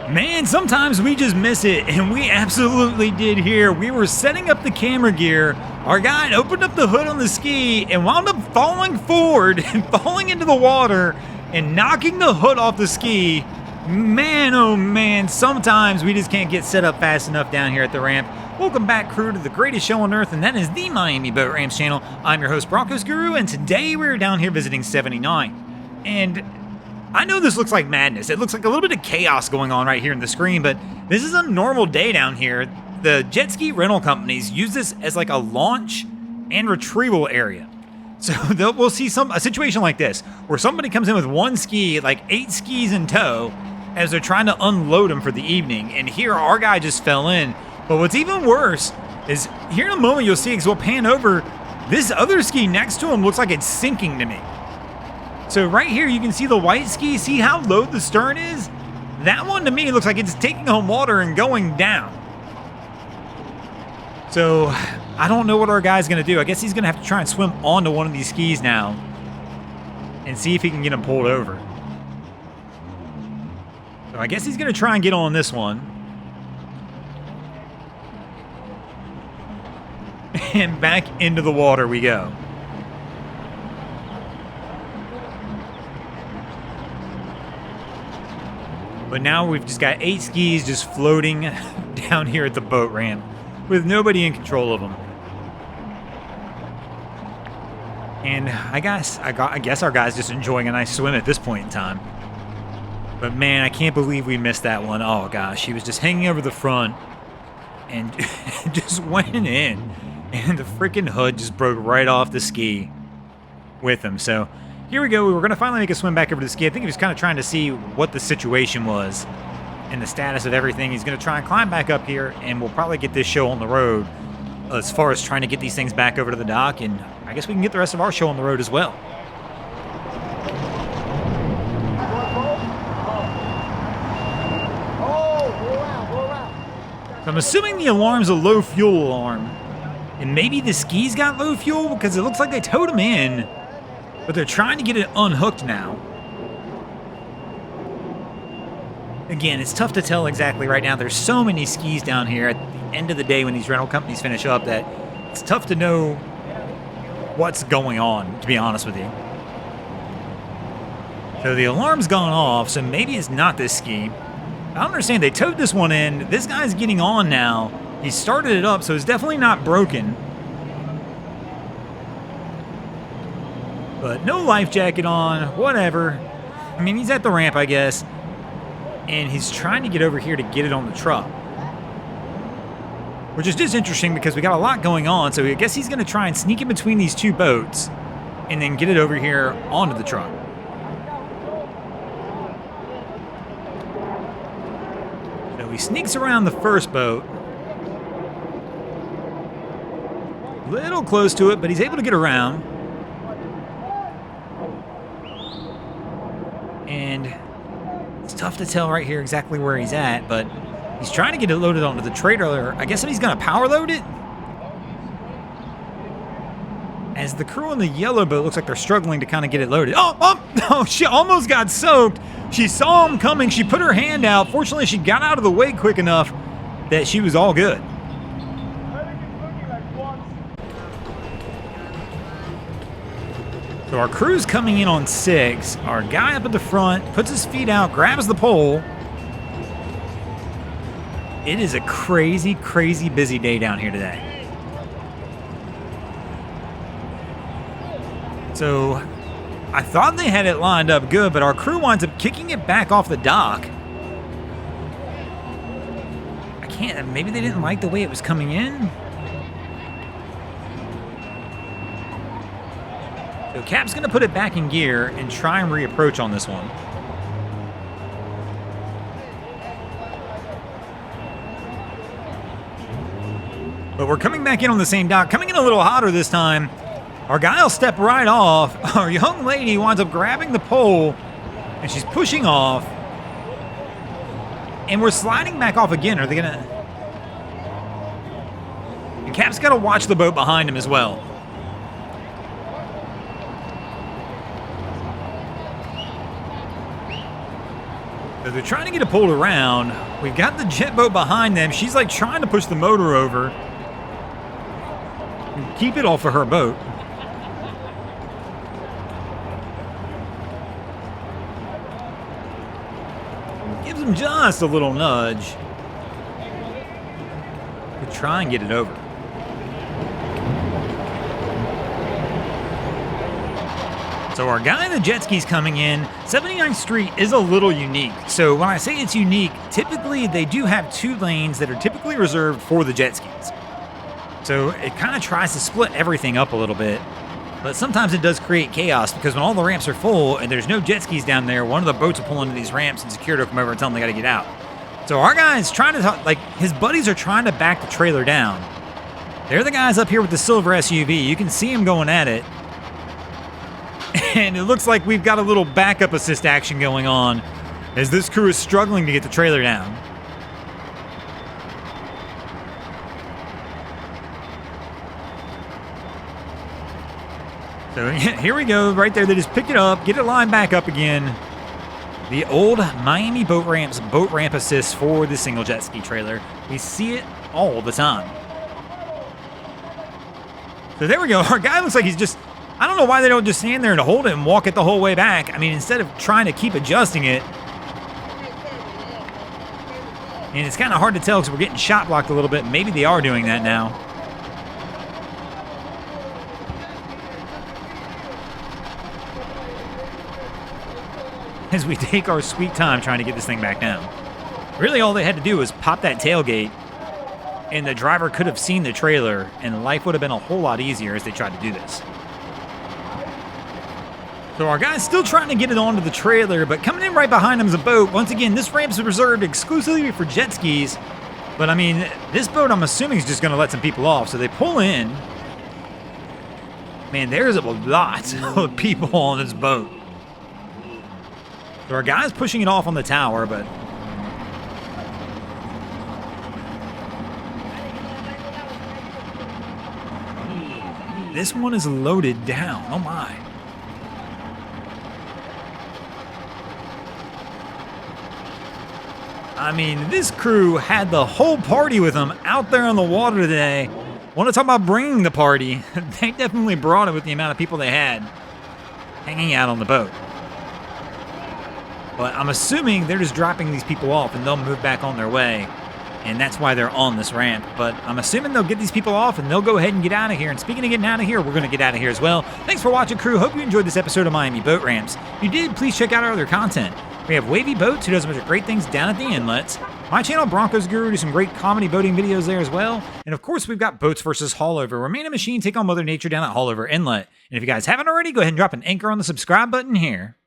Man, sometimes we just miss it, and we absolutely did here. We were setting up the camera gear. Our guy opened up the hood on the ski and wound up falling forward and falling into the water and knocking the hood off the ski. Man, oh man, sometimes we just can't get set up fast enough down here at the ramp. Welcome back, crew, to the greatest show on earth, and that is the Miami Boat Ramps channel. I'm your host, Broncos Guru, and today we're down here visiting 79. And I know this looks like madness. It looks like a little bit of chaos going on right here in the screen, but this is a normal day down here. The jet ski rental companies use this as like a launch and retrieval area. So we'll see a situation like this, where somebody comes in with one ski, like 8 skis in tow, as they're trying to unload them for the evening. And here our guy just fell in. But what's even worse is here in a moment you'll see, because we'll pan over, this other ski next to him looks like it's sinking to me. So right here you can see the white ski. See how low the stern is? That one to me looks like it's taking on water and going down. So I don't know what our guy's going to do. I guess he's going to have to try and swim onto one of these skis now and see if he can get him pulled over. So I guess he's going to try and get on this one. And back into the water we go. But now we've just got 8 skis just floating down here at the boat ramp with nobody in control of them. And I guess our guy's just enjoying a nice swim at this point in time. But man, I can't believe we missed that one. Oh gosh, he was just hanging over the front and just went in. And the freaking hood just broke right off the ski with him. So here we go. We were going to finally make a swim back over to the ski. I think he was kind of trying to see what the situation was and the status of everything. He's going to try and climb back up here, and we'll probably get this show on the road as far as trying to get these things back over to the dock. And I guess we can get the rest of our show on the road as well. So I'm assuming the alarm's a low fuel alarm. And maybe the skis got low fuel because it looks like they towed them in. But they're trying to get it unhooked now. Again, it's tough to tell exactly right now. There's so many skis down here at the end of the day when these rental companies finish up that it's tough to know what's going on, to be honest with you. So the alarm's gone off, so maybe it's not this ski. I don't understand. They towed this one in. This guy's getting on now. He started it up, so it's definitely not broken. But no life jacket on, whatever. I mean, he's at the ramp, I guess. And he's trying to get over here to get it on the truck. Which is just interesting because we got a lot going on, so I guess he's going to try and sneak in between these 2 boats and then get it over here onto the truck. So he sneaks around the first boat. Little close to it, but he's able to get around. And it's tough to tell right here exactly where he's at, but he's trying to get it loaded onto the trailer. I guess he's going to power load it. As the crew on the yellow boat looks like they're struggling to kind of get it loaded. Oh, she almost got soaked. She saw him coming. She put her hand out. Fortunately, she got out of the way quick enough that she was all good. So our crew's coming in on 6. Our guy up at the front puts his feet out, grabs the pole. It is a crazy, crazy busy day down here today. So I thought they had it lined up good, but our crew winds up kicking it back off the dock. Maybe they didn't like the way it was coming in. So Cap's going to put it back in gear and try and reapproach on this one. But we're coming back in on the same dock, coming in a little hotter this time. Our guy will step right off. Our young lady winds up grabbing the pole, and she's pushing off. And we're sliding back off again. Are they going to... And Cap's got to watch the boat behind him as well. So they're trying to get it pulled around. We've got the jet boat behind them. She's like trying to push the motor over. Keep it off of her boat. Gives them just a little nudge to try and get it over. So our guy in the jet ski's coming in. 79th Street is a little unique. So when I say it's unique, typically they do have 2 lanes that are typically reserved for the jet skis. So it kind of tries to split everything up a little bit. But sometimes it does create chaos because when all the ramps are full and there's no jet skis down there, one of the boats will pull into these ramps and security will come over and tell them they got to get out. So our guy is trying to talk, like his buddies are trying to back the trailer down. They're the guys up here with the silver SUV. You can see them going at it. And it looks like we've got a little backup assist action going on as this crew is struggling to get the trailer down. So here we go, right there. They just pick it up, get it lined back up again. The old Miami boat ramp assist for the single jet ski trailer. We see it all the time. So there we go. Our guy looks like he's just, I don't know why they don't just stand there and hold it and walk it the whole way back. I mean, instead of trying to keep adjusting it. And it's kind of hard to tell because we're getting shot blocked a little bit. Maybe they are doing that now. As we take our sweet time trying to get this thing back down. Really all they had to do was pop that tailgate and the driver could have seen the trailer and life would have been a whole lot easier as they tried to do this. So our guy's still trying to get it onto the trailer, but coming in right behind him is a boat. Once again, this ramp's reserved exclusively for jet skis. But I mean, this boat I'm assuming is just going to let some people off. So they pull in. Man, there's a lot of people on this boat. So our guy's pushing it off on the tower, but this one is loaded down. Oh my. I mean, this crew had the whole party with them out there on the water today. Want to talk about bringing the party? They definitely brought it with the amount of people they had hanging out on the boat. But I'm assuming they're just dropping these people off and they'll move back on their way. And that's why they're on this ramp. But I'm assuming they'll get these people off and they'll go ahead and get out of here. And speaking of getting out of here, we're going to get out of here as well. Thanks for watching, crew. Hope you enjoyed this episode of Miami Boat Ramps. If you did, please check out our other content. We have Wavy Boats, who does a bunch of great things down at the inlets. My channel, Broncos Guru, do some great comedy boating videos there as well. And of course, we've got Boats vs. Haulover, where man and machine take on Mother Nature down at Haulover Inlet. And if you guys haven't already, go ahead and drop an anchor on the subscribe button here.